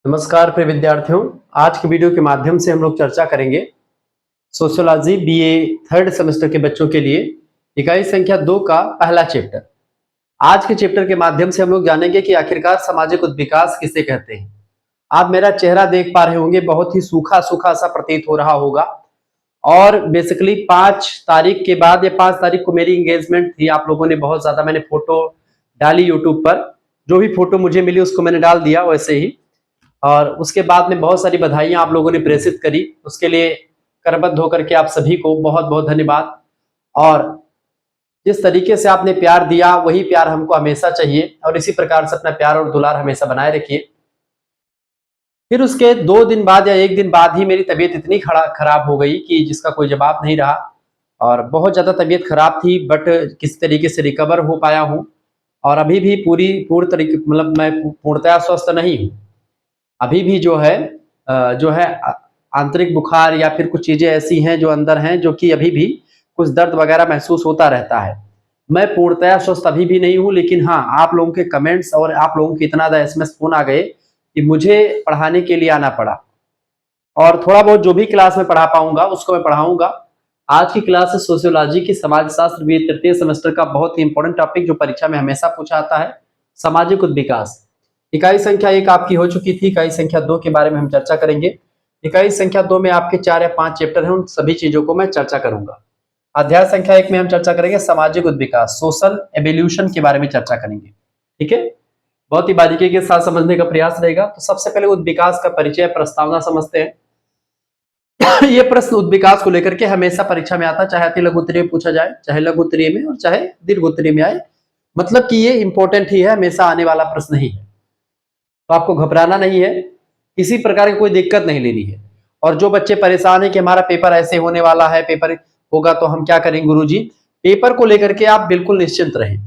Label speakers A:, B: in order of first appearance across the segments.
A: नमस्कार प्रिय विद्यार्थियों। आज के वीडियो के माध्यम से हम लोग चर्चा करेंगे सोशियोलॉजी बीए थर्ड सेमेस्टर के बच्चों के लिए इकाई संख्या 2 का पहला चैप्टर। आज के चैप्टर के माध्यम से हम लोग जानेंगे कि आखिरकार सामाजिक उद्विकास किसे कहते हैं। आप मेरा चेहरा देख पा रहे होंगे, बहुत ही सूखा सूखा सा प्रतीत हो रहा होगा। और बेसिकली 5 तारीख के बाद या 5 तारीख को मेरी एंगेजमेंट थी। आप लोगों ने बहुत ज्यादा, मैंने फोटो डाली यूट्यूब पर, जो भी फोटो मुझे मिली उसको मैंने डाल दिया वैसे ही। और उसके बाद में बहुत सारी बधाइयां आप लोगों ने प्रेषित करी, उसके लिए करबद्ध होकर के आप सभी को बहुत बहुत धन्यवाद। और जिस तरीके से आपने प्यार दिया वही प्यार हमको हमेशा चाहिए और इसी प्रकार से अपना प्यार और दुलार हमेशा बनाए रखिए। फिर उसके 2 दिन बाद या 1 दिन बाद ही मेरी तबीयत इतनी खराब हो गई कि जिसका कोई जवाब नहीं रहा और बहुत ज्यादा तबीयत खराब थी, बट किसी तरीके से रिकवर हो पाया हूँ और अभी भी पूरी तरीके मतलब मैं पूर्णतया स्वस्थ नहीं हूँ। अभी भी जो है आंतरिक बुखार या फिर कुछ चीजें ऐसी हैं जो अंदर हैं, जो कि अभी भी कुछ दर्द वगैरह महसूस होता रहता है। मैं पूर्णतया स्वस्थ अभी भी नहीं हूँ, लेकिन हाँ, आप लोगों के कमेंट्स और आप लोगों के इतना ज्यादा एसएमएस फोन आ गए कि मुझे पढ़ाने के लिए आना पड़ा और थोड़ा बहुत जो भी क्लास में पढ़ा पाऊंगा उसको मैं पढ़ाऊंगा। आज की क्लास है सोशियोलॉजी की समाज शास्त्र बी तृतीय सेमेस्टर का बहुत ही इंपॉर्टेंट टॉपिक जो परीक्षा में हमेशा पूछा आता है, सामाजिक उद्विकास। इकाई संख्या 1 आपकी हो चुकी थी, इकाई संख्या 2 के बारे में हम चर्चा करेंगे। इकाई संख्या 2 में आपके 4 या 5 चैप्टर हैं, उन सभी चीजों को मैं चर्चा करूंगा। अध्याय संख्या 1 में हम चर्चा करेंगे सामाजिक उद्विकास, सोशल एवोल्यूशन के बारे में चर्चा करेंगे। ठीक है, बहुत ही बारीकी के साथ समझने का प्रयास रहेगा। तो सबसे पहले उद्विकास का परिचय प्रस्तावना समझते हैं। ये प्रश्न उद्विकास को लेकर के हमेशा परीक्षा में आता है, चाहे अति लघु उत्तरीय में पूछा जाए, चाहे लघु उत्तरीय में और चाहे दीर्घ उत्तरीय में आए। मतलब कि ये इंपॉर्टेंट ही है, हमेशा आने वाला प्रश्न ही है। तो आपको घबराना नहीं है, किसी प्रकार की कोई दिक्कत नहीं लेनी है। और जो बच्चे परेशान है कि हमारा पेपर ऐसे होने वाला है, पेपर होगा तो हम क्या करेंगे गुरुजी, पेपर को लेकर के आप बिल्कुल निश्चिंत रहें,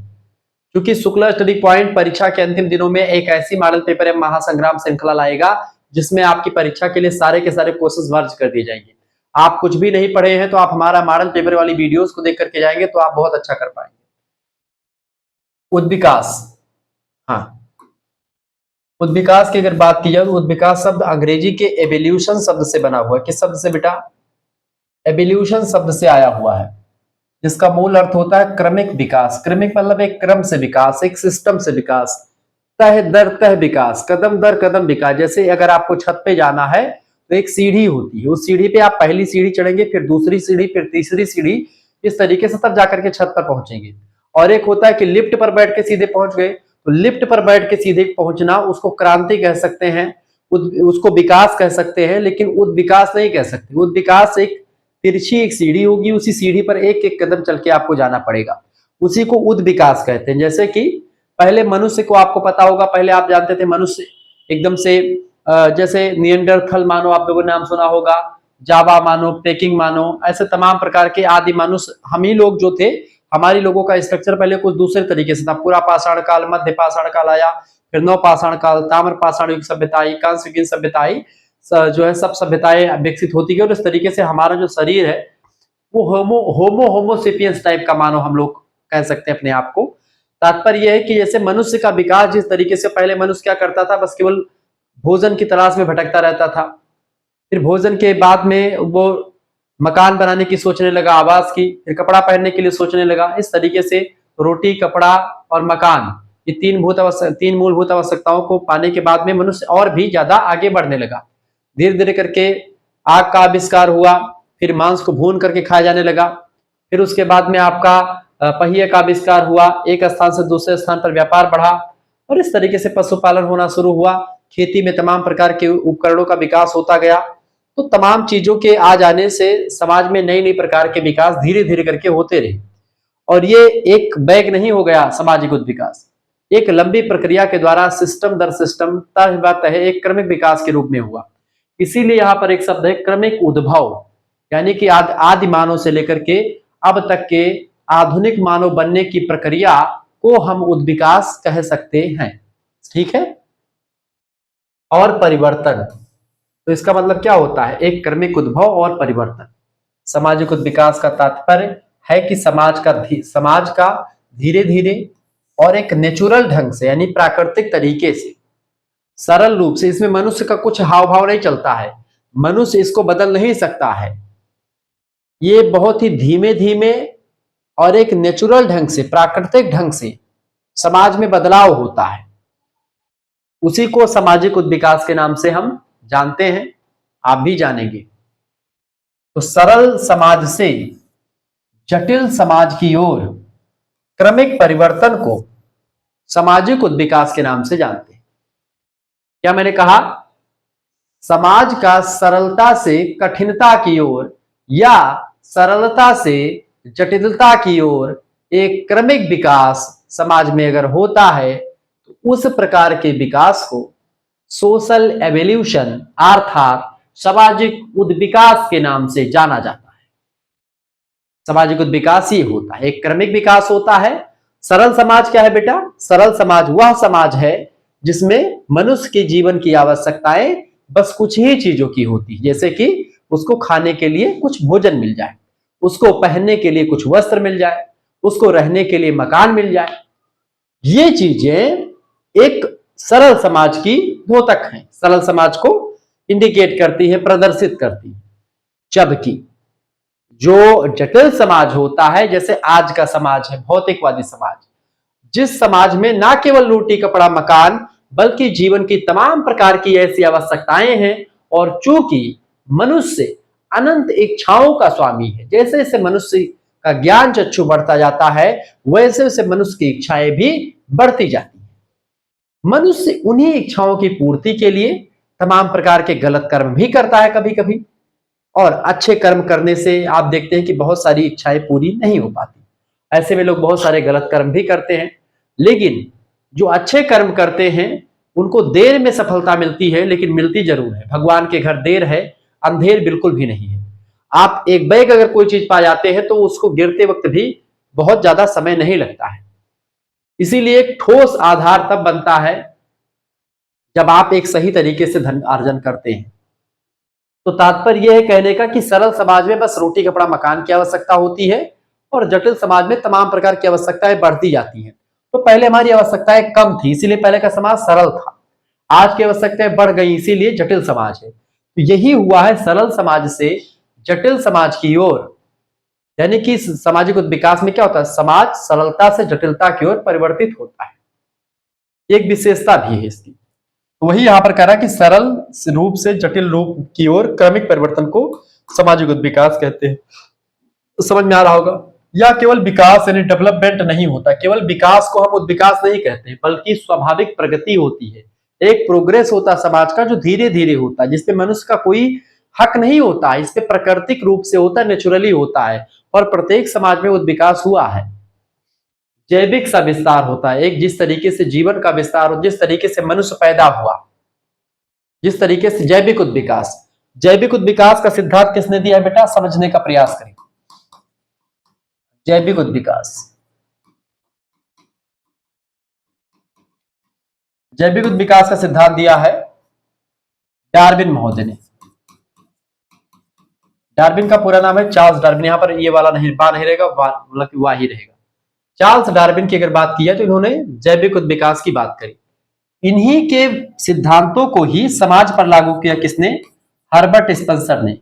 A: क्योंकि शुक्ला स्टडी पॉइंट परीक्षा के अंतिम दिनों में एक ऐसी मॉडल पेपर एवं महासंग्राम श्रृंखला लाएगा जिसमें आपकी परीक्षा के लिए सारे के सारे क्वेश्चंस वर्ज कर दिए जाएंगे। आप कुछ भी नहीं पढ़े हैं तो आप हमारा मॉडल पेपर वाली वीडियोस को देख करके जाएंगे तो आप बहुत अच्छा कर पाएंगे। उद्विकास, हाँ, उद्विकास की अगर बात की जाए तो उद्विकास शब्द अंग्रेजी के एवोल्यूशन शब्द से बना हुआ है। किस शब्द से बेटा? एवोल्यूशन शब्द से आया हुआ है, जिसका मूल अर्थ होता है क्रमिक विकास। क्रमिक मतलब एक क्रम से विकास, एक सिस्टम से विकास, तह दर तह विकास, कदम दर कदम विकास। जैसे अगर आपको छत पे जाना है तो एक सीढ़ी होती है, उस सीढ़ी पे आप पहली सीढ़ी चढ़ेंगे, फिर दूसरी सीढ़ी, फिर तीसरी सीढ़ी, इस तरीके से तब जाकर के छत पर पहुंचेंगे। और एक होता है कि लिफ्ट पर बैठ के सीधे पहुंच गए, तो लिफ्ट पर बैठ के सीधे पहुंचना उसको क्रांति कह सकते हैं, उसको विकास कह सकते हैं, लेकिन उद्विकास नहीं कह सकते। उद्विकास एक तिरछी एक सीढ़ी होगी, उसी सीढ़ी पर एक एक कदम चल के आपको जाना पड़ेगा, उसी को उद्विकास कहते हैं। जैसे कि पहले मनुष्य को आपको पता होगा, पहले आप जानते थे मनुष्य एकदम से जैसे निएंडरथल मानो आप लोगों ने नाम सुना होगा, जावा मानो, पेकिंग मानो, ऐसे तमाम प्रकार के आदि मनुष्य हम ही लोग जो थे। हमारी लोगों का स्ट्रक्चर पहले कुछ दूसरे तरीके से था। पूरा पाषाण काल, मध्य पाषाण काल आया, फिर नव पाषाण काल, ताम्र पाषाण युग सभ्यता आई, कांस्य युगीन सभ्यता आई, जो है सब सभ्यताएं विकसित होती गई। और इस तरीके से हमारा जो शरीर है वो होमोसेपियंस टाइप का मानो हम लोग कह सकते हैं अपने आप को। तात्पर्य यह है कि जैसे मनुष्य का विकास जिस तरीके से, पहले मनुष्य क्या करता था, बस केवल भोजन की तलाश में भटकता रहता था। फिर भोजन के बाद में वो मकान बनाने की सोचने लगा, आवास की, फिर कपड़ा पहनने के लिए सोचने लगा। इस तरीके से रोटी, कपड़ा और मकान, ये तीन मूलभूत आवश्यकताओं को पाने के बाद में मनुष्य और भी ज्यादा आगे बढ़ने लगा। धीरे धीरे करके आग का आविष्कार हुआ, फिर मांस को भून करके खाया जाने लगा। फिर उसके बाद में आपका पहिए का आविष्कार हुआ, एक स्थान से दूसरे स्थान पर व्यापार बढ़ा और इस तरीके से पशुपालन होना शुरू हुआ। खेती में तमाम प्रकार के उपकरणों का विकास होता गया। तो तमाम चीजों के आ जाने से समाज में नई नई प्रकार के विकास धीरे धीरे करके होते रहे और ये एक बैग नहीं हो गया। सामाजिक उद्विकास एक लंबी प्रक्रिया के द्वारा सिस्टम दर सिस्टम, तह ब तह एक क्रमिक विकास के रूप में हुआ। इसीलिए यहाँ पर एक शब्द है क्रमिक उद्भव, यानी कि आदि मानव से लेकर के अब तक के आधुनिक मानव बनने की प्रक्रिया को हम उद्विकास कह सकते हैं। ठीक है। और परिवर्तन, तो इसका मतलब क्या होता है? एक क्रमिक उद्भव और परिवर्तन। सामाजिक उद्विकास का तात्पर्य है कि समाज का धीरे धीरे और एक नेचुरल ढंग से, यानी प्राकृतिक तरीके से सरल रूप से, इसमें मनुष्य का कुछ हाव भाव नहीं चलता है, मनुष्य इसको बदल नहीं सकता है। ये बहुत ही धीमे धीमे और एक नेचुरल ढंग से, प्राकृतिक ढंग से समाज में बदलाव होता है। उसी को सामाजिक उद्विकास के नाम से हम जानते हैं, आप भी जानेंगे। तो सरल समाज से जटिल समाज की ओर क्रमिक परिवर्तन को सामाजिक उद्विकास के नाम से जानते हैं। क्या मैंने कहा? समाज का सरलता से कठिनता की ओर या सरलता से जटिलता की ओर एक क्रमिक विकास समाज में अगर होता है तो उस प्रकार के विकास को सोशल एवोल्यूशन अर्थात सामाजिक उद्विकास के नाम से जाना जाता है। सामाजिक उद्विकास ही होता है, एक क्रमिक विकास होता है। सरल समाज क्या है बेटा? सरल समाज वह समाज है जिसमें मनुष्य के जीवन की आवश्यकताएं बस कुछ ही चीजों की होती है, जैसे कि उसको खाने के लिए कुछ भोजन मिल जाए, उसको पहनने के लिए कुछ वस्त्र मिल जाए, उसको रहने के लिए मकान मिल जाए। ये चीजें एक सरल समाज की द्योतक हैं, सरल समाज को इंडिकेट करती है, प्रदर्शित करती है। जबकि जो जटिल समाज होता है, जैसे आज का समाज है भौतिकवादी समाज, जिस समाज में ना केवल रोटी कपड़ा मकान बल्कि जीवन की तमाम प्रकार की ऐसी आवश्यकताएं हैं, और चूंकि मनुष्य अनंत इच्छाओं का स्वामी है, जैसे जैसे मनुष्य का ज्ञान चक्षु बढ़ता जाता है वैसे वैसे मनुष्य की इच्छाएं भी बढ़ती जाती है। मनुष्य उन्हीं इच्छाओं की पूर्ति के लिए तमाम प्रकार के गलत कर्म भी करता है कभी कभी, और अच्छे कर्म करने से आप देखते हैं कि बहुत सारी इच्छाएं पूरी नहीं हो पाती। ऐसे में लोग बहुत सारे गलत कर्म भी करते हैं, लेकिन जो अच्छे कर्म करते हैं उनको देर में सफलता मिलती है, लेकिन मिलती जरूर है। भगवान के घर देर है, अंधेर बिल्कुल भी नहीं है। आप एक बैग अगर कोई चीज पा जाते हैं तो उसको गिरते वक्त भी बहुत ज्यादा समय नहीं लगता है। इसीलिए एक ठोस आधार तब बनता है जब आप एक सही तरीके से धन अर्जन करते हैं। तो तात्पर्य यह है कहने का कि सरल समाज में बस रोटी कपड़ा मकान की आवश्यकता होती है और जटिल समाज में तमाम प्रकार की आवश्यकताएं बढ़ती जाती हैं। तो पहले हमारी आवश्यकताएं कम थी, इसीलिए पहले का समाज सरल था। आज की आवश्यकताएं बढ़ गई, इसीलिए जटिल समाज है। तो यही हुआ है, सरल समाज से जटिल समाज की ओर, यानी कि सामाजिक विकास में क्या होता है, समाज सरलता से जटिलता की ओर परिवर्तित होता है। एक विशेषता भी है इसकी। तो वही यहां पर कह रहा है कि सरल रूप से जटिल रूप की ओर क्रमिक परिवर्तन को सामाजिक विकास कहते हैं। तो समझ में आ रहा होगा। या केवल विकास यानी डेवलपमेंट नहीं होता, केवल विकास को हम उद्विकास नहीं कहते, बल्कि स्वाभाविक प्रगति होती है, एक प्रोग्रेस होता है समाज का जो धीरे धीरे होता है, जिसपे मनुष्य का कोई हक नहीं होता है, इसपे प्राकृतिक रूप से होता है, नेचुरली होता है। और प्रत्येक समाज में उद्विकास हुआ है। जैविक सा विस्तार होता है, एक जिस तरीके से जीवन का विस्तार हो, जिस तरीके से मनुष्य पैदा हुआ, जिस तरीके से जैविक उद्विकास। जैविक उद्विकास का सिद्धांत किसने दिया है बेटा? समझने का प्रयास करें। जैविक उद्विकास, जैविक उद्विकास का सिद्धांत दिया है डार्विन महोदय ने। डार्विन का पूरा नाम है चार्ल्स डार्विन, यहां पर ये वाला नहीं, बा नहीं रहेगा, मतलब कि वाह ही रहेगा। चार्ल्स डार्विन की अगर बात की जाए तो इन्होंने जैविक उद्विकास की बात करी। इन्हीं के सिद्धांतों को ही समाज पर लागू किया किसने? हर्बर्ट स्पेंसर ने।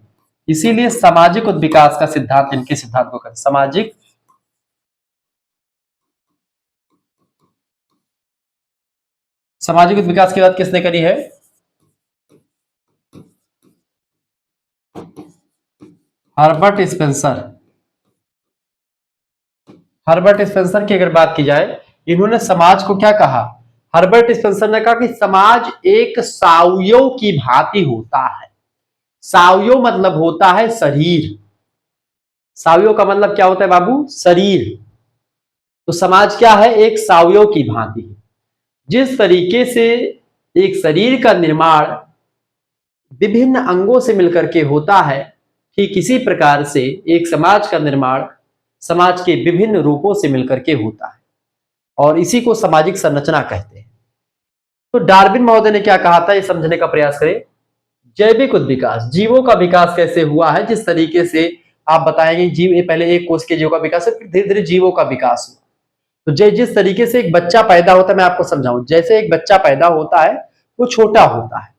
A: इसीलिए सामाजिक उद्विकास का सिद्धांत इनके सिद्धांत को कहते, सामाजिक विकास की बात किसने करी है? Herbert Spencer. हर्बर्ट स्पेंसर की अगर बात की जाए, इन्होंने समाज को क्या कहा? हर्बर्ट स्पेंसर ने कहा कि समाज एक सावयव की भांति होता है। सावयव मतलब होता है शरीर। सावयव का मतलब क्या होता है बाबू? शरीर। तो समाज क्या है? एक सावयव की भांति। जिस तरीके से एक शरीर का निर्माण विभिन्न अंगों से मिलकर के होता है, ठीक इसी प्रकार से एक समाज का निर्माण समाज के विभिन्न रूपों से मिलकर के होता है, और इसी को सामाजिक संरचना कहते हैं। तो डार्विन महोदय ने क्या कहा था, ये समझने का प्रयास करें। जैविक उद्विकास, जीवों का विकास कैसे हुआ है, जिस तरीके से आप बताएंगे जीव, पहले एक कोष के जीवों का विकास है, फिर धीरे धीरे जीवों का विकास हुआ। तो जिस तरीके से एक बच्चा पैदा होता है, मैं आपको समझाऊं, जैसे एक बच्चा पैदा होता है वो छोटा होता है,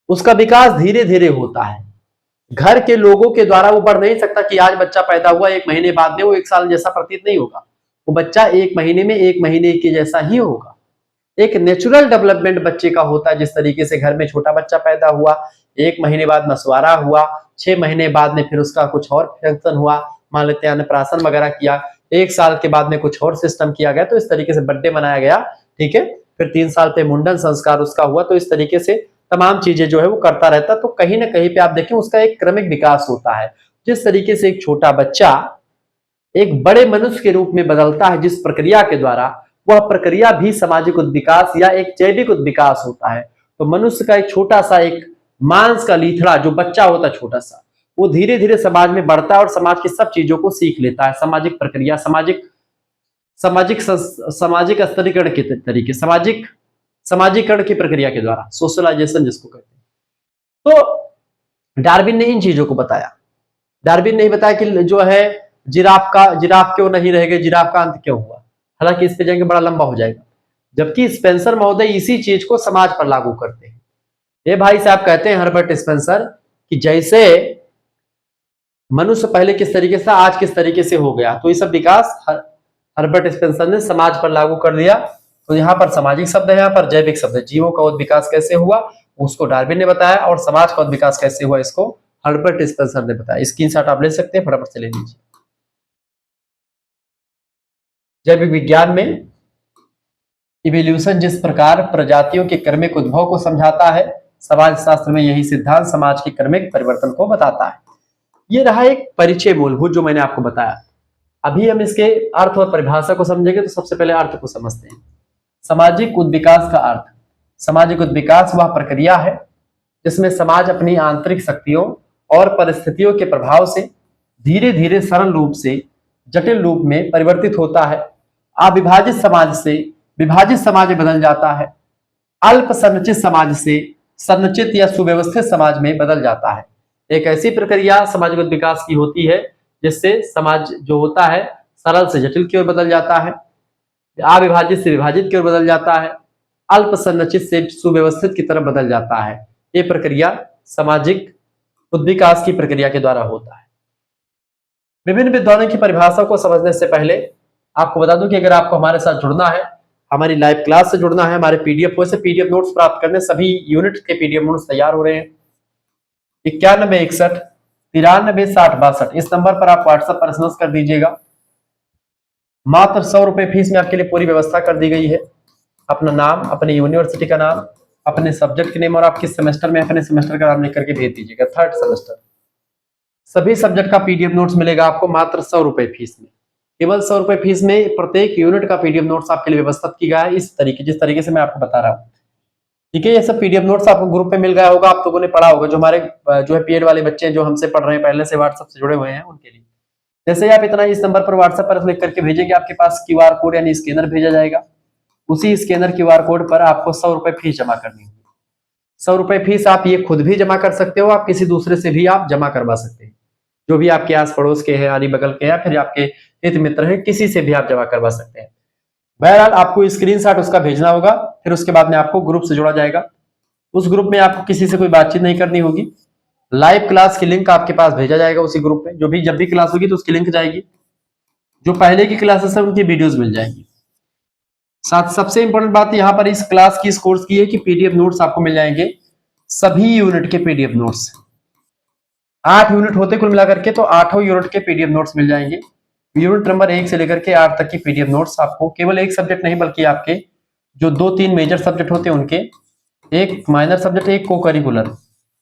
A: उसका विकास धीरे धीरे होता है। घर के लोगों के द्वारा वो बढ़ नहीं सकता कि आज बच्चा पैदा हुआ 1 महीने बाद में वो 1 साल जैसा प्रतीत नहीं होगा। वो बच्चा 1 महीने में 1 महीने के जैसा ही होगा। एक नेचुरल डेवलपमेंट बच्चे का होता है। जिस तरीके से घर में छोटा बच्चा पैदा हुआ, 1 महीने बाद मसवारा हुआ, 6 महीने बाद में फिर उसका कुछ और फंक्शन हुआ, मान लेते हैं अन्नप्राशन वगैरह किया, 1 साल के बाद में कुछ और सिस्टम किया गया, तो इस तरीके से बर्थडे मनाया गया, ठीक है। फिर 3 साल पे मुंडन संस्कार उसका हुआ, तो इस तरीके से तमाम चीजें जो है वो करता रहता। तो कहीं ना कहीं पे आप देखें उसका एक क्रमिक विकास होता है। जिस तरीके से एक छोटा बच्चा एक बड़े मनुष्य के रूप में बदलता है जिस प्रक्रिया के द्वारा, वह प्रक्रिया भी सामाजिक उद्विकास या एक जैविक उद्विकास होता है। तो मनुष्य का एक छोटा सा एक मांस का लीथड़ा जो बच्चा होता है छोटा सा, वो धीरे धीरे समाज में बढ़ता है और समाज की सब चीजों को सीख लेता है। सामाजिक प्रक्रिया, सामाजिक स्तरीकरण के तरीके, समाजीकरण की प्रक्रिया के द्वारा, सोशलाइजेशन जिसको कहते हैं। तो डार्विन ने इन चीजों को बताया। डार्विन ने बताया कि जो है जिराफ क्यों नहीं रह गए, जिराफ का अंत क्यों हुआ। हालांकि इस पे जाएंगे बड़ा लंबा हो जाएगा। जबकि स्पेंसर महोदय इसी चीज को समाज पर लागू करते हैं। ये भाई साहब कहते हैं हर्बर्ट स्पेंसर कि जैसे मनुष्य पहले किस तरीके से, आज किस तरीके से हो गया, तो ये सब विकास हर्बर्ट स्पेंसर ने समाज पर लागू कर दिया। तो यहाँ पर सामाजिक शब्द है, यहाँ पर जैविक शब्द है। जीवों का उद्विकास कैसे हुआ उसको डार्विन ने बताया, और समाज का उद्विकास कैसे हुआ इसको हर्बर्ट स्पेंसर ने बताया। स्क्रीनशॉट आप ले सकते हैं, फटाफट से ले लीजिए। जैविक विज्ञान में इवोल्यूशन जिस प्रकार प्रजातियों के क्रमिक उद्भव को समझाता है, समाज शास्त्र में यही सिद्धांत समाज के क्रमिक परिवर्तन को बताता है। ये रहा एक परिचय मूलभूत जो मैंने आपको बताया। अभी हम इसके अर्थ और परिभाषा को समझेंगे। तो सबसे पहले अर्थ को समझते हैं। सामाजिक उद्विकास का अर्थ, सामाजिक उद्विकास वह प्रक्रिया है जिसमें समाज अपनी आंतरिक शक्तियों और परिस्थितियों के प्रभाव से धीरे धीरे सरल रूप से जटिल रूप में परिवर्तित होता है। अविभाजित समाज से विभाजित समाज में बदल जाता है। अल्प संरचित समाज से संरचित या सुव्यवस्थित समाज में बदल जाता है। एक ऐसी प्रक्रिया सामाजिक विकास की होती है जिससे समाज जो होता है सरल से जटिल की ओर बदल जाता है, अविभाजित से विभाजित की ओर बदल जाता है, अल्प संरचित से सुव्यवस्थित की तरफ बदल जाता है। ये प्रक्रिया सामाजिक उद्विकास की प्रक्रिया के द्वारा होता है। विभिन्न विद्वानों की परिभाषा को समझने से पहले आपको बता दूं कि अगर आपको हमारे साथ जुड़ना है, हमारी लाइव क्लास से जुड़ना है, हमारे पीडीएफ से पीडीएफ नोट्स प्राप्त करने, सभी यूनिट के पीडीएफ नोट्स तैयार हो रहे हैं। 9161936062 इस नंबर पर आप व्हाट्सएप पर एसएमएस कर दीजिएगा। मात्र 100 रुपए फीस में आपके लिए पूरी व्यवस्था कर दी गई है। अपना नाम, अपनी यूनिवर्सिटी का नाम, अपने सब्जेक्ट के नेम और आप किस सेमेस्टर में अपने सेमेस्टर का नाम लिख करके भेज दीजिएगा। 3rd सेमेस्टर सभी सब्जेक्ट का पीडीएफ नोट्स मिलेगा आपको मात्र 100 रुपए फीस में। केवल 100 रुपए फीस में प्रत्येक यूनिट का पीडीएफ नोट्स आपके लिए व्यवस्थित की गया है इस तरीके, जिस तरीके से मैं आपको बता रहा हूँ। ठीक है, ये सब पीडीएफ नोट्स आपको ग्रुप में मिल गया होगा, आप लोगों ने पढ़ा होगा। जो हमारे जो है पीएड वाले बच्चे हैं जो हमसे पढ़ रहे हैं पहले से व्हाट्सएप से जुड़े हुए हैं उनके लिए, जैसे ही आप इतना इस नंबर पर व्हाट्सएप पर क्लिक करके भेजेंगे आपके पास क्यूआर कोड यानी स्कैनर भेजा जाएगा। उसी स्कैनर क्यूआर कोड पर आपको 100 रुपए फीस जमा करनी होगी। 100 रुपए फीस आप ये खुद भी जमा कर सकते हो, आप किसी दूसरे से भी आप जमा करवा सकते हैं। जो भी आपके आस पड़ोस के हैं, आदि बगल के, या फिर आपके हित मित्र हैं, किसी से भी आप जमा करवा सकते हैं। बहरहाल आपको स्क्रीनशॉट उसका भेजना होगा, फिर उसके बाद में आपको ग्रुप से जोड़ा जाएगा। उस ग्रुप में आपको किसी से कोई बातचीत नहीं करनी होगी। लाइव क्लास की लिंक आपके पास भेजा जाएगा उसी ग्रुप में। जो भी जब भी क्लास होगी तो उसकी लिंक जाएगी। जो पहले की क्लासेस है उनकी वीडियोस मिल जाएंगी। साथ सबसे इंपॉर्टेंट बात यहाँ पर इस क्लास की, इस कोर्स की है कि पीडीएफ नोट्स आपको मिल जाएंगे, सभी यूनिट के पीडीएफ नोट्स। 8 यूनिट होते कुल मिलाकर के, तो 8 यूनिट के पीडीएफ नोट्स मिल जाएंगे। यूनिट नंबर 1 से लेकर के 8 तक की पीडीएफ नोट्स आपको केवल एक सब्जेक्ट नहीं बल्कि आपके जो 2-3 मेजर सब्जेक्ट होते हैं उनके, एक माइनर सब्जेक्ट, एक को करिकुलर,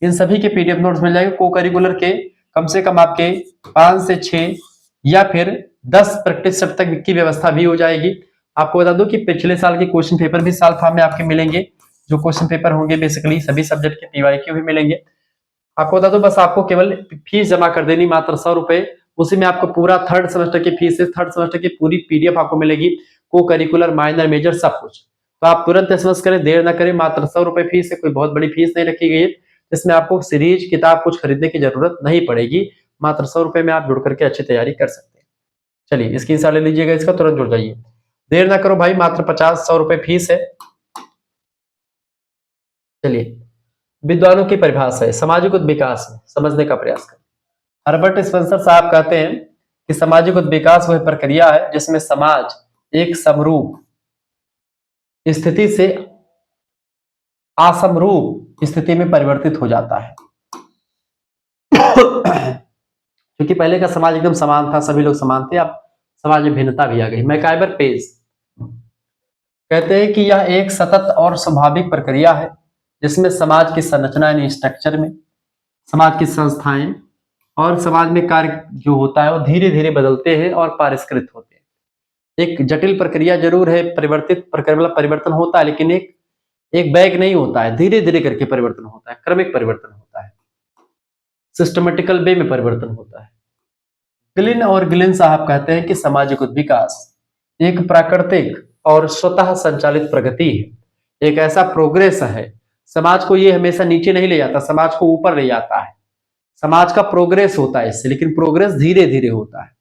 A: इन सभी के पीडीएफ नोट्स मिल जाएंगे। को करिकुलर के कम से कम आपके 5 से 6 या फिर 10 प्रैक्टिस सेट तक की व्यवस्था भी हो जाएगी। आपको बता दूं कि पिछले साल के क्वेश्चन पेपर भी साल फॉर्म में आपके मिलेंगे। जो क्वेश्चन पेपर होंगे बेसिकली सभी सब्जेक्ट के पीवाईक्यू भी मिलेंगे। आपको बता दो, बस आपको केवल फीस जमा कर देनी मात्र 100 रुपए। उसी में आपको पूरा 3rd सेमेस्टर की फीस है, 3rd सेमेस्टर की पूरी पीडीएफ आपको मिलेगी, को करिकुलर, माइनर, मेजर, सब कुछ। तो आप तुरंत एसएमएस करें, देर ना करें। मात्र 100 रुपए फीस है, कोई बहुत बड़ी फीस नहीं रखी गई है। इसमें आपको सीरीज किताब कुछ खरीदने की जरूरत नहीं पड़ेगी। मात्र 100 रुपए में आप जुड़ करके अच्छी तैयारी कर सकते हैं। चलिए स्क्रीनशॉट ले लीजिएगा इसका, तुरंत जुड़ जाइए, देर ना करो भाई। मात्र 50-100 रुपए फीस है। चलिए, विद्वानों की परिभाषा है सामाजिक उद्विकास में समझने का प्रयास करें। हर्बर्ट स्पेंसर साहब कहते हैं कि सामाजिक उद्विकास वह प्रक्रिया है जिसमें समाज एक समरूप स्थिति से असमरूप स्थिति में परिवर्तित हो जाता है। क्योंकि पहले का समाज एकदम समान था, सभी लोग समान थे, अब समाज में भिन्नता भी आ गई। मैकाइवर पेज कहते हैं कि यह एक सतत और स्वाभाविक प्रक्रिया है जिसमें समाज की संरचना यानी स्ट्रक्चर में समाज की संस्थाएं और समाज में कार्य जो होता है वो धीरे धीरे बदलते हैं और परिष्कृत होते हैं। एक जटिल प्रक्रिया जरूर है, परिवर्तित प्रक्रिया परिवर्तन होता है, लेकिन एक बैग नहीं होता है, धीरे धीरे करके परिवर्तन होता है, क्रमिक परिवर्तन होता है, सिस्टमेटिकल वे में परिवर्तन होता है। ग्लिन और ग्लिन साहब कहते हैं कि सामाजिक उद्विकास एक प्राकृतिक और स्वतः संचालित प्रगति है, एक ऐसा प्रोग्रेस है। समाज को ये हमेशा नीचे नहीं ले जाता, समाज को ऊपर ले जाता है। समाज का प्रोग्रेस होता है इससे, लेकिन प्रोग्रेस धीरे धीरे होता है।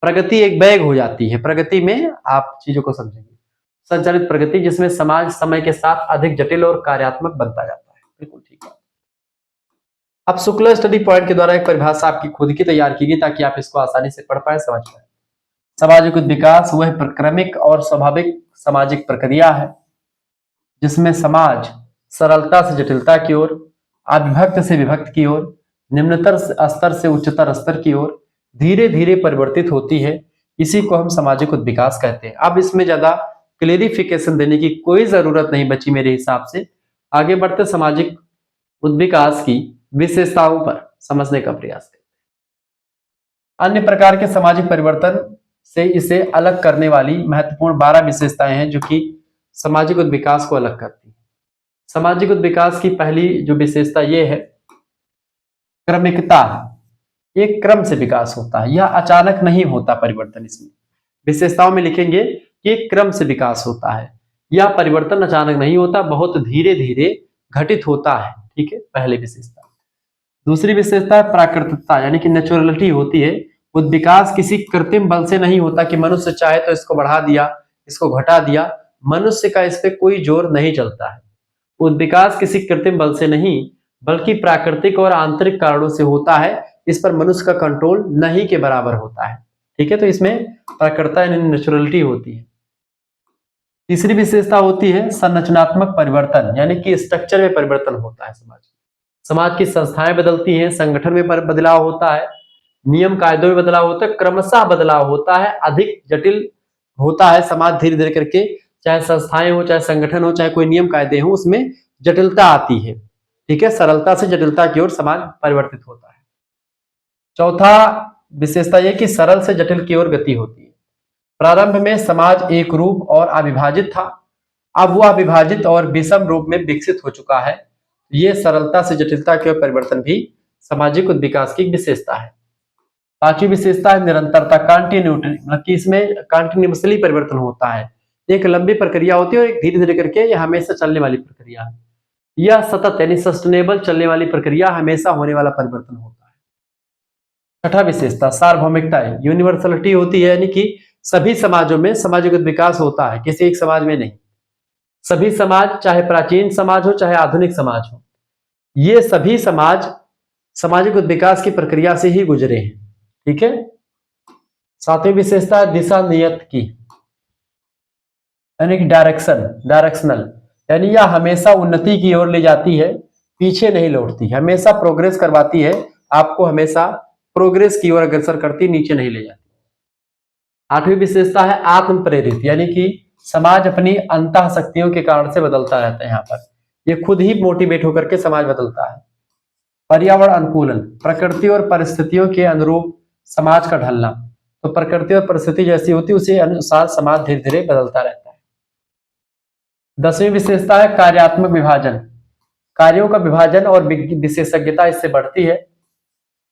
A: प्रगति एक बैग हो जाती है। प्रगति में आप चीजों को समझेंगे, संचालित प्रगति जिसमें समाज समय के साथ अधिक जटिल और कार्यात्मक बनता जाता है। बिल्कुल ठीक है। अब शुक्ला स्टडी पॉइंट के द्वारा एक परिभाषा आपकी खुद की तैयार की गई ताकि आप इसको आसानी से पढ़ पाए, समझ पाए। सामाजिक विकास वह क्रमिक और स्वाभाविक सामाजिक प्रक्रिया है जिसमें समाज सरलता से जटिलता की ओर, अविभक्त से विभक्त की ओर, निम्नतर स्तर से उच्चतर स्तर की ओर धीरे धीरे परिवर्तित होती है। इसी को हम सामाजिक उद्विकास कहते हैं। अब इसमें ज्यादा क्लेरिफिकेशन देने की कोई जरूरत नहीं बची मेरे हिसाब से। आगे बढ़ते सामाजिक उद्विकास की विशेषताओं पर समझने का प्रयास करें। अन्य प्रकार के सामाजिक परिवर्तन से इसे अलग करने वाली महत्वपूर्ण 12 विशेषताएं हैं जो कि सामाजिक उद्विकास को अलग करती है। सामाजिक उद्विकास की पहली जो विशेषता यह है क्रमिकता। एक क्रम से विकास होता है, यह अचानक नहीं होता परिवर्तन। इसमें विशेषताओं में लिखेंगे कि एक क्रम से विकास होता है, यह परिवर्तन अचानक नहीं होता, बहुत धीरे धीरे घटित होता है। ठीक है, पहली विशेषता। दूसरी विशेषता प्राकृतिकता यानी कि नेचुरलिटी होती है। उद्विकास किसी कृत्रिम बल से नहीं होता कि मनुष्य चाहे तो इसको बढ़ा दिया, इसको घटा दिया, मनुष्य का इस पे कोई जोर नहीं चलता है। उद्विकास किसी कृत्रिम बल से नहीं बल्कि प्राकृतिक और आंतरिक कारणों से होता है, इस पर मनुष्य का कंट्रोल नहीं के बराबर होता है। ठीक है, तो इसमें प्राकृतिकता यानी नेचुरलिटी होती है। तीसरी विशेषता होती है संरचनात्मक परिवर्तन यानी कि स्ट्रक्चर में परिवर्तन होता है। समाज की संस्थाएं बदलती हैं, संगठन में बदलाव होता है, नियम कायदों में बदलाव होता है, क्रमशः बदलाव होता है, अधिक जटिल होता है समाज धीरे धीरे करके। चाहे संस्थाएं हो, चाहे संगठन हो, चाहे कोई नियम कायदे हो, उसमें जटिलता आती है। ठीक है, सरलता से जटिलता की ओर समाज परिवर्तित होता है। चौथा विशेषता यह कि सरल से जटिल की ओर गति होती है। प्रारंभ में समाज एक रूप और अविभाजित था, अब वह विभाजित और विषम रूप में विकसित हो चुका है। ये सरलता से जटिलता की ओर परिवर्तन भी सामाजिक उद्विकास की विशेषता है। पांचवी विशेषता है निरंतरता, कंटिन्यूटी, मतलब कि इसमें कंटिन्यूसली परिवर्तन होता है। एक लंबी प्रक्रिया होती है और एक धीरे धीरे करके यह हमेशा चलने वाली प्रक्रिया है। यह सतत यानी सस्टेनेबल चलने वाली प्रक्रिया, हमेशा होने वाला परिवर्तन होता है। छठा विशेषता सार्वभौमिकता है, यूनिवर्सलिटी होती है यानी कि सभी समाजों में सामाजिक विकास होता है, किसी एक समाज में नहीं। सभी समाज, चाहे प्राचीन समाज हो चाहे आधुनिक समाज हो, ये सभी समाज सामाजिक विकास की प्रक्रिया से ही गुजरे हैं। ठीक है। सातवीं विशेषता दिशा नियत की यानी कि डायरेक्शनल, यानी यह हमेशा उन्नति की ओर ले जाती है, पीछे नहीं लौटती, हमेशा प्रोग्रेस करवाती है, आपको हमेशा प्रोग्रेस की ओर अग्रसर करती, नीचे नहीं ले जाती। आठवीं विशेषता है आत्म प्रेरित, यानी कि समाज अपनी अंतः शक्तियों के कारण से बदलता रहता है। यहाँ पर ये खुद ही मोटिवेट होकर के समाज बदलता है। पर्यावरण अनुकूलन, प्रकृति और परिस्थितियों के अनुरूप समाज का ढलना, तो प्रकृति और परिस्थिति जैसी होती है उसी अनुसार समाज धीरे धीरे बदलता रहता है। 10वीं विशेषता है कार्यात्मक विभाजन, कार्यों का विभाजन और विशेषज्ञता इससे बढ़ती है।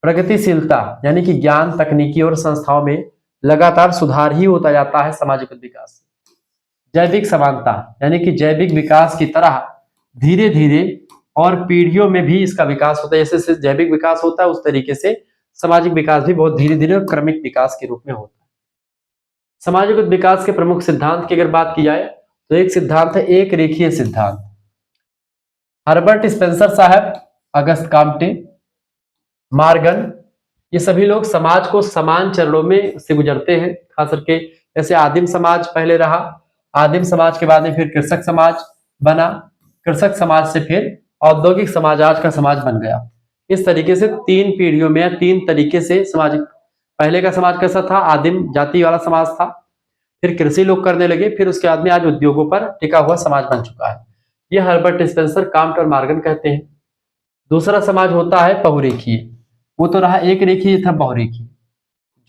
A: प्रगतिशीलता यानी कि ज्ञान, तकनीकी और संस्थाओं में लगातार सुधार ही होता जाता है सामाजिक विकास। जैविक समानता यानी कि जैविक विकास की तरह धीरे धीरे और पीढ़ियों में भी इसका विकास होता है। जैसे जैविक विकास होता है उस तरीके से सामाजिक विकास भी बहुत धीरे धीरे और क्रमिक विकास के रूप में होता है। सामाजिक विकास के प्रमुख सिद्धांत की अगर बात की जाए तो एक सिद्धांत है एक रेखीय सिद्धांत। हर्बर्ट स्पेंसर साहब, अगस्त काम्टे, मार्गन, ये सभी लोग समाज को समान चरणों में से गुजरते हैं। खास करके जैसे आदिम समाज पहले रहा, आदिम समाज के बाद में फिर कृषक समाज बना, कृषक समाज से फिर औद्योगिक समाज आज का समाज बन गया। इस तरीके से 3 पीढ़ियों में या 3 तरीके से समाज, पहले का समाज कैसा था, आदिम जाति वाला समाज था, फिर कृषि लोग करने लगे, फिर उसके बाद में आज उद्योगों पर टिका हुआ समाज बन चुका है। ये हर्बर्ट स्पेंसर, काम्ट और मार्गन कहते हैं। दूसरा समाज होता है बहुरेखीय, वो तो रहा एक रेखीय था, बहुरेखीय।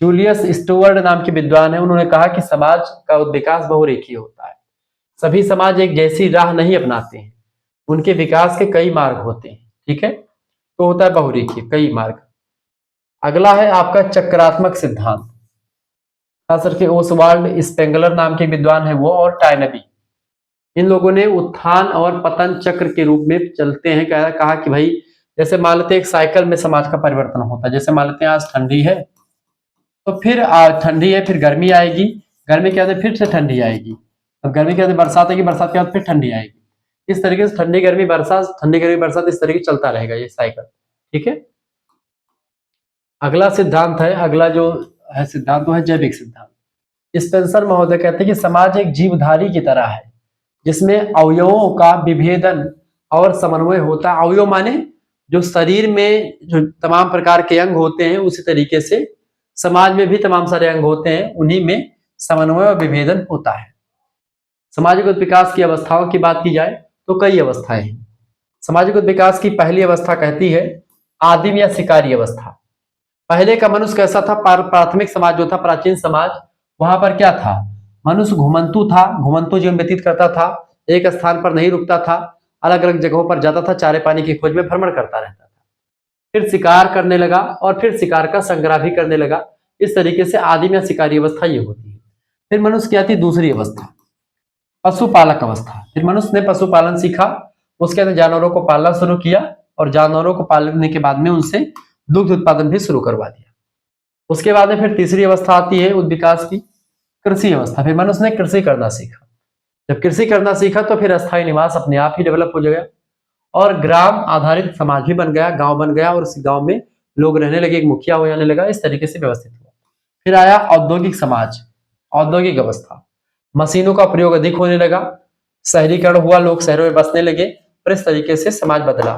A: जूलियस स्टुअर्ट नाम के विद्वान है, उन्होंने कहा कि समाज का विकास बहुरेखीय होता है। सभी समाज एक जैसी राह नहीं अपनाते हैं, उनके विकास के कई मार्ग होते हैं। ठीक है, तो होता है बहुरेखीय, कई मार्ग। अगला है आपका चक्रात्मक सिद्धांत, खास करके ओसवाल्ड स्पेंगलर नाम के विद्वान है वो, और टाइनबी, इन लोगों ने उत्थान और पतन चक्र के रूप में चलते हैं। कहा कि भाई जैसे मान लेते हैं एक साइकिल में समाज का परिवर्तन होता है। जैसे मान लेते हैं आज ठंडी है तो फिर ठंडी है, फिर गर्मी आएगी, गर्मी के बाद फिर से ठंडी आएगी, अब गर्मी के बाद बरसात आएगी, बरसात के बाद फिर ठंडी आएगी। इस तरीके से ठंडी गर्मी बरसात, ठंडी गर्मी बरसात, इस तरीके चलता रहेगा ये साइकिल। ठीक है, अगला सिद्धांत है, अगला जो है सिद्धांत वो है जैविक सिद्धांत। स्पेंसर महोदय कहते हैं कि समाज एक जीवधारी की तरह है जिसमें अवयवों का विभेदन और समन्वय होता है। अवयव माने जो शरीर में जो तमाम प्रकार के अंग होते हैं, उसी तरीके से समाज में भी तमाम सारे अंग होते हैं, उन्हीं में समन्वय और विभेदन होता है। सामाजिक विकास की अवस्थाओं की बात की जाए तो कई अवस्थाएं हैं। सामाजिक विकास की पहली अवस्था कहती है आदिम या शिकारी अवस्था। पहले का मनुष्य कैसा था, प्राथमिक समाज जो था, प्राचीन समाज, वहां पर क्या था, मनुष्य घुमंतु था, घुमंतु जीवन व्यतीत करता था, एक स्थान पर नहीं रुकता था, अलग अलग जगहों पर जाता था, चारे पानी की खोज में भ्रमण करता रहता था। फिर शिकार करने लगा और फिर शिकार का संग्रह भी करने लगा। इस तरीके से आदिम या शिकारी अवस्था ये होती है। फिर मनुष्य की आती दूसरी अवस्था, पशुपालक अवस्था। फिर मनुष्य ने पशुपालन सीखा, उसके अंदर जानवरों को पालना शुरू किया और जानवरों को पालने के बाद में उनसे दुग्ध उत्पादन भी शुरू करवा दिया। उसके बाद में फिर तीसरी अवस्था आती है उद्विकास की, कृषि अवस्था। फिर मनुष्य ने कृषि करना सीखा, जब कृषि करना सीखा तो फिर अस्थायी निवास अपने आप ही डेवलप हो गया और ग्राम आधारित समाज भी बन गया, गांव बन गया और उस गांव में लोग रहने लगे, एक मुखिया हो जाने लगा, इस तरीके से व्यवस्थित हुआ। फिर आया औद्योगिक समाज, औद्योगिक अवस्था, मशीनों का प्रयोग अधिक होने लगा, शहरीकरण हुआ, लोग शहरों में बसने लगे और इस तरीके से समाज बदला।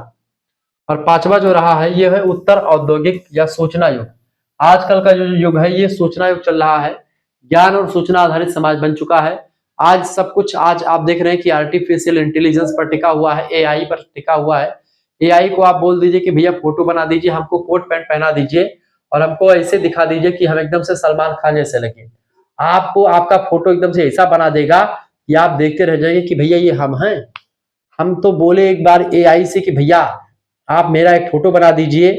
A: और पांचवा जो रहा है ये है उत्तर औद्योगिक या सूचना युग। आजकल का जो युग है ये सूचना युग चल रहा है, ज्ञान और सूचना आधारित समाज बन चुका है। आज सब कुछ, आज आप देख रहे हैं कि आर्टिफिशियल इंटेलिजेंस पर टिका हुआ है, एआई पर टिका हुआ है। एआई को आप बोल दीजिए कि भैया फोटो बना दीजिए, हमको कोट पैंट पहना दीजिए और हमको ऐसे दिखा दीजिए कि हम एकदम से सलमान खान जैसे लगे। आपको आपका फोटो एकदम से ऐसा बना देगा कि आप देखते रह जाएंगे कि भैया ये हम हैं। हम तो बोले एक बार एआई से कि भैया आप मेरा एक फोटो बना दीजिए,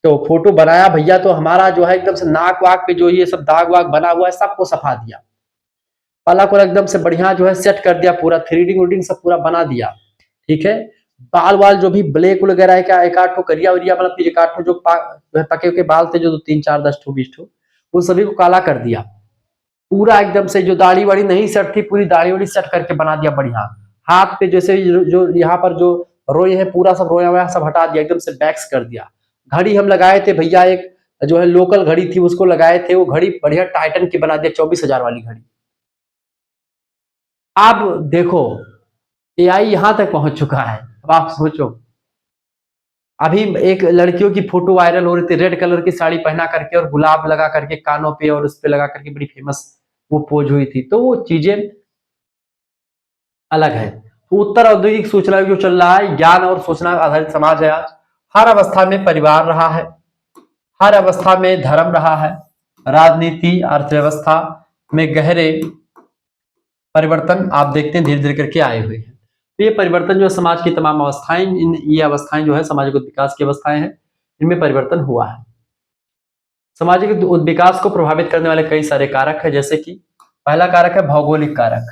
A: तो फोटो बनाया भैया, तो हमारा जो है एकदम से नाक वाक पे जो ये सब दाग वाग बना हुआ है सबको सफा दिया, पलक को एकदम से बढ़िया जो है सेट कर दिया, पूरा 3D वोडिंग सब पूरा बना दिया। ठीक है, बाल वाल जो भी ब्लैक वगैरह का एक आठ करिया वरिया मतलब एक आठ जो पके के बाल थे, जो 3 4 10 20 वो सभी को काला कर दिया। पूरा एकदम से जो दाढ़ी वाड़ी नहीं सेट थी, पूरी दाढ़ी वाड़ी सेट करके बना दिया बढ़िया। हाथ पे जैसे जो यहाँ पर जो रोए है पूरा सब रोया हुआ सब हटा दिया, एकदम से बैक्स कर दिया। घड़ी हम लगाए थे भैया, एक जो है लोकल घड़ी थी उसको लगाए थे, वो घड़ी बढ़िया टाइटन की बना दिया, 24,000 वाली घड़ी। अब देखो एआई यहां तक पहुंच चुका है। अब आप सोचो, अभी एक लड़कियों की फोटो वायरल हो रही थी, रेड कलर की साड़ी पहना करके और गुलाब लगा करके कानों पे और उस पे लगा करके, बड़ी फेमस वो पोज हुई थी। तो वो चीजें अलग है। तो उत्तर औद्योगिक सूचना जो चल रहा है, ज्ञान और सूचना आधारित समाज है। आज हर अवस्था में परिवार रहा है, हर अवस्था में धर्म रहा है, राजनीति अर्थव्यवस्था में गहरे परिवर्तन आप देखते हैं धीरे धीरे करके आए हुए हैं। तो ये परिवर्तन जो है समाज की तमाम अवस्थाएं, ये अवस्थाएं जो है सामाजिक विकास की अवस्थाएं हैं, इनमें परिवर्तन हुआ है। सामाजिक विकास को प्रभावित करने वाले कई सारे कारक है, जैसे कि पहला कारक है भौगोलिक कारक।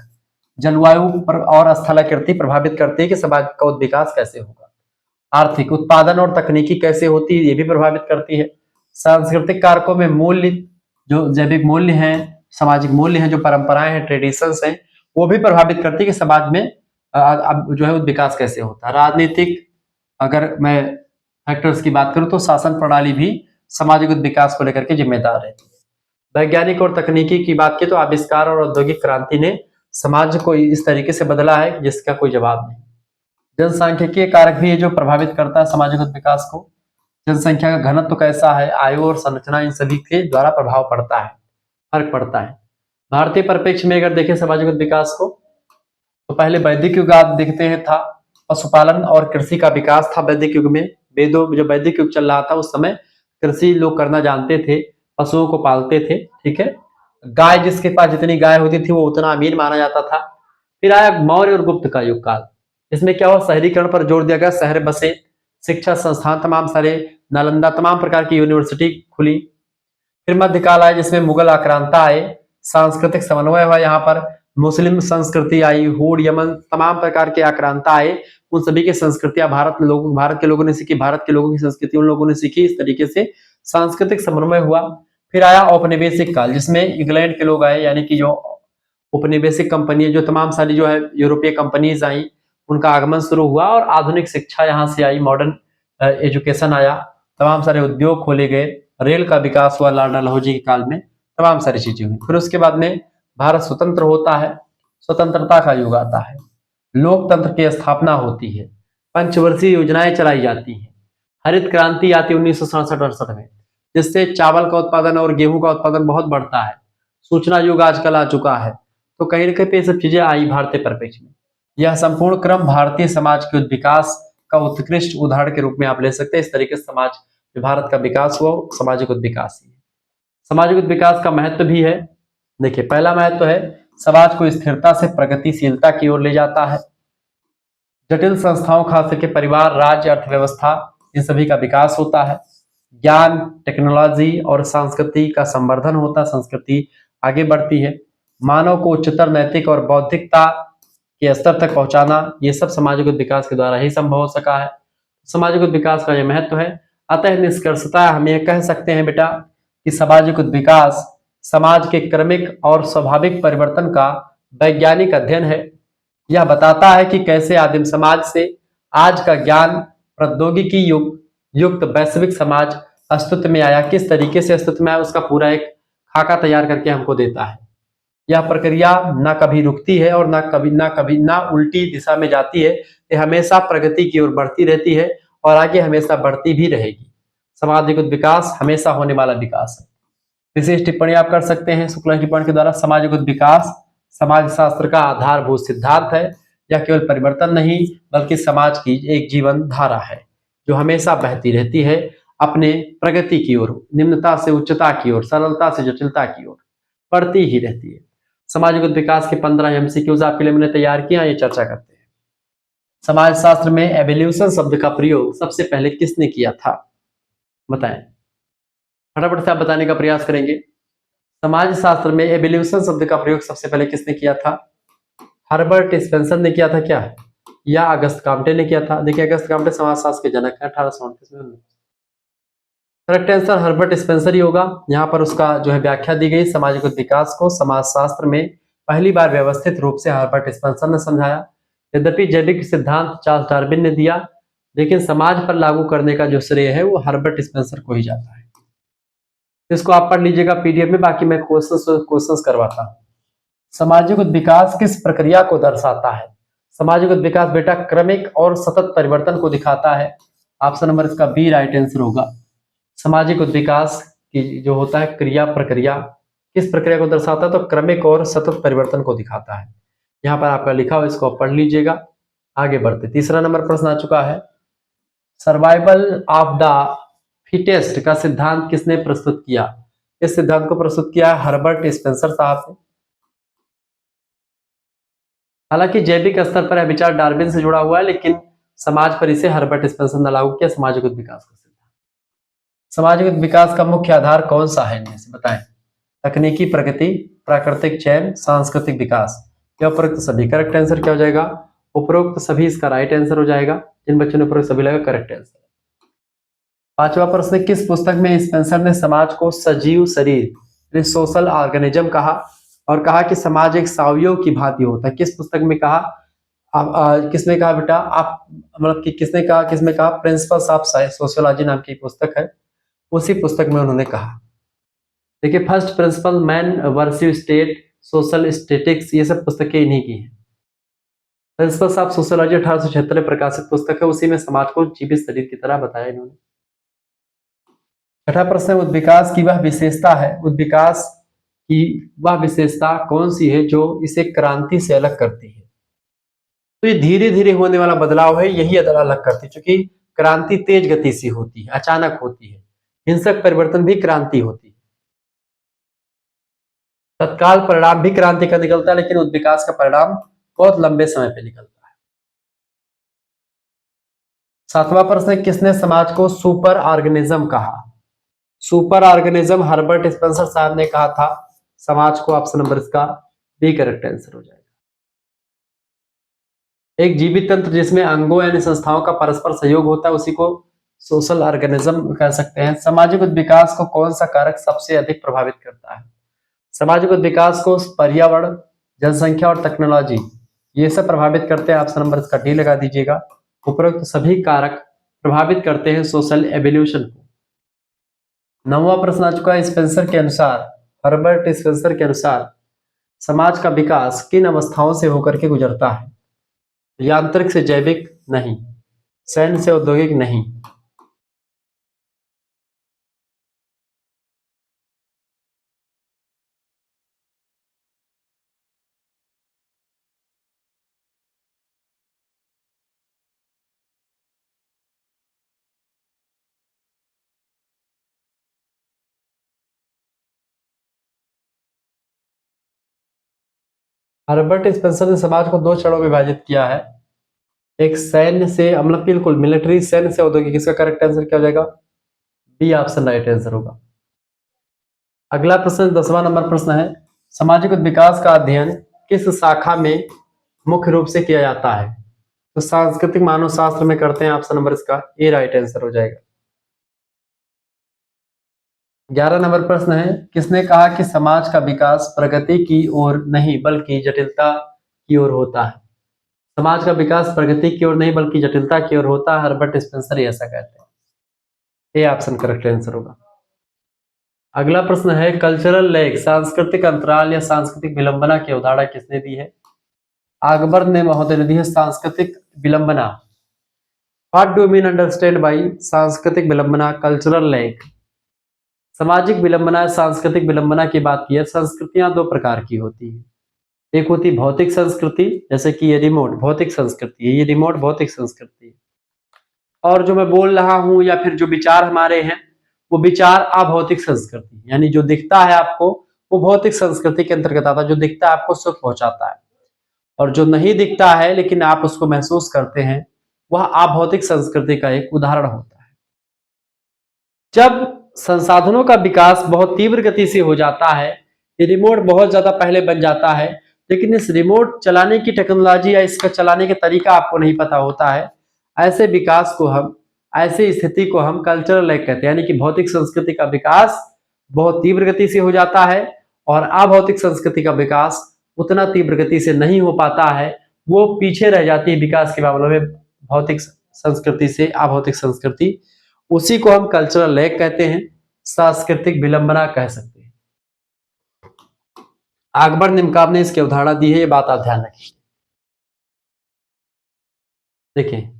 A: जलवायु पर और स्थलाकृति प्रभावित करती है कि समाज का विकास कैसे होगा। आर्थिक उत्पादन और तकनीकी कैसे होती है, ये भी प्रभावित करती है। सांस्कृतिक कारकों में मूल्य, जो जैविक मूल्य हैं, सामाजिक मूल्य हैं, जो परंपराएं हैं, ट्रेडिशंस हैं, वो भी प्रभावित करती है कि समाज में अब जो है विकास कैसे होता है। राजनीतिक अगर मैं फैक्टर्स की बात करूं तो शासन प्रणाली भी सामाजिक विकास को लेकर के जिम्मेदार रहती है। वैज्ञानिक और तकनीकी की बात की तो आविष्कार और औद्योगिक क्रांति ने समाज को इस तरीके से बदला है जिसका कोई जवाब नहीं। जनसांख्यिकीय कारक भी है जो प्रभावित करता है सामाजिक विकास को। जनसंख्या का घनत्व कैसा है, आयु और संरचना, इन सभी के द्वारा प्रभाव पड़ता है, फर्क पड़ता है। भारतीय परिप्रेक्ष्य में अगर देखें सामाजिक विकास को तो पहले वैदिक युग आप देखते हैं था, पशुपालन और कृषि का विकास था वैदिक युग में। वेदों जब वैदिक युग चल रहा था उस समय कृषि लोग करना जानते थे, पशुओं को पालते थे, ठीक है। गाय, जिसके पास जितनी गाय होती थी वो उतना अमीर माना जाता था। फिर आया मौर्य और गुप्त का युग काल। इसमें क्या हुआ, शहरीकरण पर जोर दिया गया, शहर बसे, शिक्षा संस्थान तमाम सारे, नालंदा, तमाम प्रकार की यूनिवर्सिटी खुली। फिर मध्यकाल आया जिसमें मुगल आक्रांता आए, सांस्कृतिक समन्वय हुआ, यहाँ पर मुस्लिम संस्कृति आई, हूड, यमन, तमाम प्रकार के आक्रांता आए। उन सभी की संस्कृतियां भारत के लोगों ने सीखी, भारत के लोगों की संस्कृति उन लोगों ने सीखी। इस तरीके से सांस्कृतिक समन्वय हुआ। फिर आया औपनिवेशिक काल जिसमें इंग्लैंड के लोग आए, यानी कि जो औपनिवेशिक कंपनी, जो तमाम सारी जो है यूरोपीय कंपनीज आई, उनका आगमन शुरू हुआ और आधुनिक शिक्षा यहाँ से आई, मॉडर्न एजुकेशन आया, तमाम सारे उद्योग खोले गए, रेल का विकास हुआ लाल डलहौजी के काल में, तमाम सारी चीजें हुई। फिर उसके बाद में भारत स्वतंत्र होता है, स्वतंत्रता का युग आता है, लोकतंत्र की स्थापना होती है, पंचवर्षीय योजनाएं चलाई जाती हैं, हरित क्रांति आती 1967-68 में, जिससे चावल का उत्पादन और गेहूं का उत्पादन बहुत बढ़ता है, सूचना युग आजकल आ चुका है। तो कहीं ना कहीं पे सब चीजें आई भारतीय परिप्रेक्ष्य में। यह संपूर्ण क्रम भारतीय समाज के विकास का उत्कृष्ट उदाहरण के रूप में आप ले सकते हैं। इस तरीके से समाज भारत का विकास हुआ, सामाजिक विकास ही। सामाजिक विकास का महत्व भी है। देखिए, पहला महत्व है समाज को स्थिरता से प्रगतिशीलता की ओर ले जाता है। जटिल संस्थाओं, खास करके परिवार, राज्य, अर्थव्यवस्था, इन सभी का विकास होता है। ज्ञान, टेक्नोलॉजी और संस्कृति का संवर्धन होता है, संस्कृति आगे बढ़ती है। मानव को उच्चतर नैतिक और बौद्धिकता के स्तर तक पहुंचाना, ये सब सामाजिक विकास के द्वारा ही संभव हो सका है। सामाजिक विकास का यह महत्व है। अतः निष्कर्षतः हम ये कह सकते हैं बेटा कि सामाजिक विकास समाज के क्रमिक और स्वाभाविक परिवर्तन का वैज्ञानिक अध्ययन है। यह बताता है कि कैसे आदिम समाज से आज का ज्ञान प्रौद्योगिकी युक्त वैश्विक समाज अस्तित्व में आया, किस तरीके से अस्तित्व में आया, उसका पूरा एक खाका तैयार करके हमको देता है। यह प्रक्रिया ना कभी रुकती है और ना उल्टी दिशा में जाती है, ये हमेशा प्रगति की ओर बढ़ती रहती है और आगे हमेशा बढ़ती भी रहेगी। सामाजिक विकास हमेशा होने वाला विकास है। विशेष टिप्पणी आप कर सकते हैं शुक्ला टिप्पणी के द्वारा। सामाजिक विकास समाज शास्त्र का आधारभूत सिद्धांत है। यह केवल परिवर्तन नहीं बल्कि समाज की एक जीवन धारा है जो हमेशा बहती रहती है अपने प्रगति की ओर, निम्नता से उच्चता की ओर, सरलता से जटिलता की ओर बढ़ती ही रहती है। सामाजिक विकास के 15 एमसीक्यूज आपके लिए मैंने तैयार किया, ये चर्चा करते हैं। समाज शास्त्र में एवोल्यूशन शब्द का प्रयोग सबसे पहले किसने किया था, बताएं। फटाफट से आप बताने का प्रयास करेंगे। समाज शास्त्र में एवोल्यूशन शब्द का प्रयोग सबसे पहले किसने किया था? हर्बर्ट स्पेंसर ने किया था क्या, या अगस्त काम्टे ने किया था? देखिए, अगस्त काम्टे समाजशास्त्र के जनक है 1838 में। करेक्ट आंसर हर्बर्ट स्पेंसर ही होगा। यहाँ पर उसका जो है व्याख्या दी गई। सामाजिक विकास को समाजशास्त्र में पहली बार व्यवस्थित रूप से हर्बर्ट स्पेंसर ने समझाया। यद्यपि जैविक सिद्धांत चार्ल्स डार्विन ने दिया, लेकिन समाज पर लागू करने का जो श्रेय है वो हर्बर्ट स्पेंसर को ही जाता है। इसको आप पढ़ लीजिएगा पीडीएफ में, बाकी मैं क्वेश्चंस करवाता हूँ। सामाजिक विकास किस प्रक्रिया को दर्शाता है? सामाजिक विकास बेटा क्रमिक और सतत परिवर्तन को दिखाता है। ऑप्शन नंबर इसका बी राइट आंसर होगा। सामाजिक विकास की जो होता है क्रिया प्रक्रिया किस प्रक्रिया को दर्शाता है? तो क्रमिक और सतत परिवर्तन को दिखाता है। यहाँ पर आपका लिखा हुआ, इसको पढ़ लीजिएगा। आगे बढ़ते, तीसरा नंबर प्रश्न आ चुका है। सर्वाइवल ऑफ द फिटेस्ट का सिद्धांत किसने प्रस्तुत किया? इस सिद्धांत को प्रस्तुत किया हर्बर्ट स्पेंसर साहब ने। हालांकि जैविक स्तर पर यह विचार डार्विन से जुड़ा हुआ है, लेकिन समाज पर इसे हर्बर्ट स्पेंसर ने लागू किया, सामाजिक विकास का सिद्धांत। सामाजिक विकास का मुख्य आधार कौन सा है, इनमें से बताएं। तकनीकी प्रगति, प्राकृतिक चयन, सांस्कृतिक विकास, या उपरोक्त सभी। करेक्ट आंसर क्या हो जाएगा? उपरोक्त सभी इसका राइट आंसर हो जाएगा। जिन बच्चों ने उपरोक्त सभी लगा करेक्ट आंसर। पांचवा प्रश्न, किस पुस्तक में स्पेंसर ने समाज को सजीव शरीर सोशल ऑर्गेनिज्म कहा और कहा कि समाज एक सावयव की भांति होता है? किस पुस्तक में कहा? आप किसने कहा बेटा, आप मतलब कि किसने कहा प्रिंसिपल्स ऑफ सोशियोलॉजी नाम की पुस्तक है, उसी पुस्तक में उन्होंने कहा। देखिए first principle, man versus state, social statics, ये सब पुस्तकें इन्हीं की हैं। प्रिंसिपल्स ऑफ सोशियोलॉजी 1876 में प्रकाशित पुस्तक है, उसी में समाज को जीवित शरीर की तरह बताया इन्होंने। छठा प्रश्न है, उद्विकास की वह विशेषता है, उद्विकास की वह विशेषता कौन सी है जो इसे क्रांति से अलग करती है? तो ये धीरे धीरे होने वाला बदलाव है, यही अलग करती है, क्योंकि क्रांति तेज गति से होती है, अचानक होती है, हिंसक परिवर्तन भी क्रांति होती है, तत्काल परिणाम भी क्रांति का निकलता है, लेकिन उद्विकास का परिणाम बहुत लंबे समय पे निकलता है। सातवां प्रश्न है, किसने समाज को सुपर ऑर्गेनिज्म कहा? सुपर ऑर्गेनिज्म हर्बर्ट स्पेंसर साहब ने कहा था समाज को। ऑप्शन नंबर इसका बी करेक्ट आंसर हो जाएगा। एक जीवित तंत्र जिसमें अंगों यानी संस्थाओं का परस्पर सहयोग होता है, उसी को सोशल ऑर्गेनिज्म कह सकते हैं। सामाजिक विकास को कौन सा कारक सबसे अधिक प्रभावित करता है? सामाजिक विकास को पर्यावरण, जनसंख्या और टेक्नोलॉजी, ये सब प्रभावित करते हैं। ऑप्शन नंबर इसका डी लगा दीजिएगा। उपरोक्त सभी कारक प्रभावित करते हैं सोशल एवोल्यूशन को। नौवां प्रश्न आ चुका है, स्पेंसर के अनुसार, हर्बर्ट स्पेंसर के अनुसार समाज का विकास किन अवस्थाओं से होकर के गुजरता है? यांत्रिक से जैविक नहीं, सैन्य से औद्योगिक नहीं, हर्बर्ट स्पेंसर ने समाज को दो चरणों में विभाजित किया है, एक सैन्य से, मतलब बिल्कुल मिलिट्री, सैन्य से औद्योगिक। इसका करेक्ट आंसर क्या हो जाएगा? बी ऑप्शन राइट आंसर होगा। अगला प्रश्न 10वां नंबर प्रश्न है, सामाजिक विकास का अध्ययन किस शाखा में मुख्य रूप से किया जाता है? तो सांस्कृतिक मानव शास्त्र में करते हैं। ऑप्शन नंबर इसका ए राइट आंसर हो जाएगा। 11 नंबर प्रश्न है, किसने कहा कि समाज का विकास प्रगति की ओर नहीं बल्कि जटिलता की ओर होता है? समाज का विकास प्रगति की ओर नहीं बल्कि जटिलता की ओर होता है, हर्बर्ट स्पेंसर ऐसा कहते हैं। ए ऑप्शन करेक्ट आंसर होगा। अगला प्रश्न है, कल्चरल लैग, सांस्कृतिक अंतराल या सांस्कृतिक विलंबना की अवधारणा किसने दी है? अकबर ने महोदय ने दी है सांस्कृतिक विलंबना। What do mean understand by सांस्कृतिक विलंबना, कल्चरल लैग? सामाजिक विलंबना, सांस्कृतिक विलंबना की बात की है। संस्कृतियां दो प्रकार की होती है, एक होती भौतिक संस्कृति, जैसे कि ये रिमोट भौतिक संस्कृति है, ये रिमोट भौतिक संस्कृति है। और जो मैं बोल रहा हूं या फिर जो विचार हमारे हैं, वो विचार अभौतिक संस्कृति, यानी जो दिखता है आपको वो भौतिक संस्कृति के अंतर्गत आता है। जो दिखता है आपको सुख पहुंचाता है, और जो नहीं दिखता है लेकिन आप उसको महसूस करते हैं, वह अभौतिक संस्कृति का एक उदाहरण होता है। जब संसाधनों का विकास बहुत तीव्र गति से हो जाता है, ये रिमोट बहुत ज्यादा पहले बन जाता है, लेकिन इस रिमोट चलाने की टेक्नोलॉजी या इसका चलाने का तरीका आपको नहीं पता होता है, ऐसे विकास को हम, ऐसी स्थिति को हम कल्चरल लैग कहते हैं। यानी कि भौतिक संस्कृति का विकास बहुत तीव्र गति से हो जाता है और अभौतिक संस्कृति का विकास उतना तीव्र गति से नहीं हो पाता है, वो पीछे रह जाती है विकास के मामले में भौतिक संस्कृति से अभौतिक संस्कृति। उसी को हम कल्चरल लैग कहते हैं, सांस्कृतिक विलंबना कह सकते हैं। अकबर निमकाब ने इसकी अवधारणा दी है, ये बात आप ध्यान रखिए। देखिए,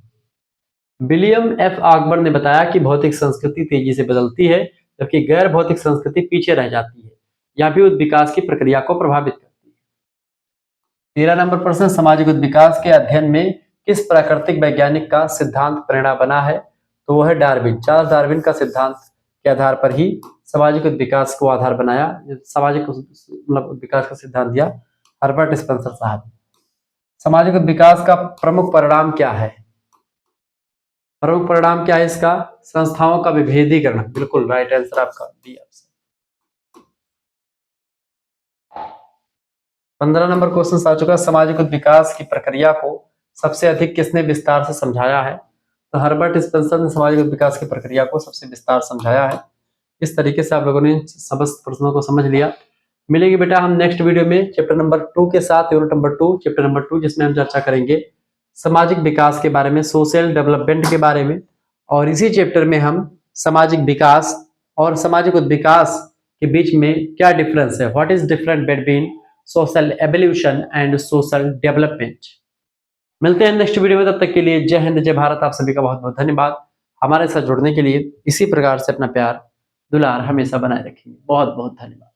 A: विलियम एफ अकबर ने बताया कि भौतिक संस्कृति तेजी से बदलती है जबकि गैर भौतिक संस्कृति पीछे रह जाती है, यह भी विकास की प्रक्रिया को प्रभावित करती है। 13 नंबर प्रश्न, सामाजिक विकास के अध्ययन में किस प्राकृतिक वैज्ञानिक का सिद्धांत प्रेरणा बना है? तो वह है डार्विन। चार्ल्स डार्विन का सिद्धांत के आधार पर ही सामाजिक विकास को आधार बनाया, सामाजिक मतलब विकास का सिद्धांत दिया हर्बर्ट स्पेंसर साहब। सामाजिक विकास का प्रमुख परिणाम क्या है? प्रमुख परिणाम क्या है इसका? संस्थाओं का विभेदीकरण। बिल्कुल राइट आंसर आपका बी ऑप्शन। 15 नंबर क्वेश्चन आ चुका, सामाजिक विकास की प्रक्रिया को सबसे अधिक किसने विस्तार से समझाया है? तो हर्बर्ट स्पेंसर ने सामाजिक विकास की प्रक्रिया को सबसे विस्तार समझाया है। इस तरीके से आप लोगों ने समस्त प्रश्नों को समझ लिया। मिलेंगे बेटा हम नेक्स्ट वीडियो में चैप्टर नंबर 2 के साथ, यूनिट नंबर 2 चैप्टर नंबर 2, जिसमें हम चर्चा करेंगे सामाजिक विकास के बारे में, सोशल डेवलपमेंट के बारे में, और इसी चैप्टर में हम सामाजिक विकास और सामाजिक उद्विकास के बीच में क्या डिफरेंस है, what is different between social evolution and social development. मिलते हैं नेक्स्ट वीडियो में, तब तक के लिए जय हिंद जय भारत। आप सभी का बहुत बहुत धन्यवाद हमारे साथ जुड़ने के लिए। इसी प्रकार से अपना प्यार दुलार हमेशा बनाए रखिए। बहुत बहुत धन्यवाद।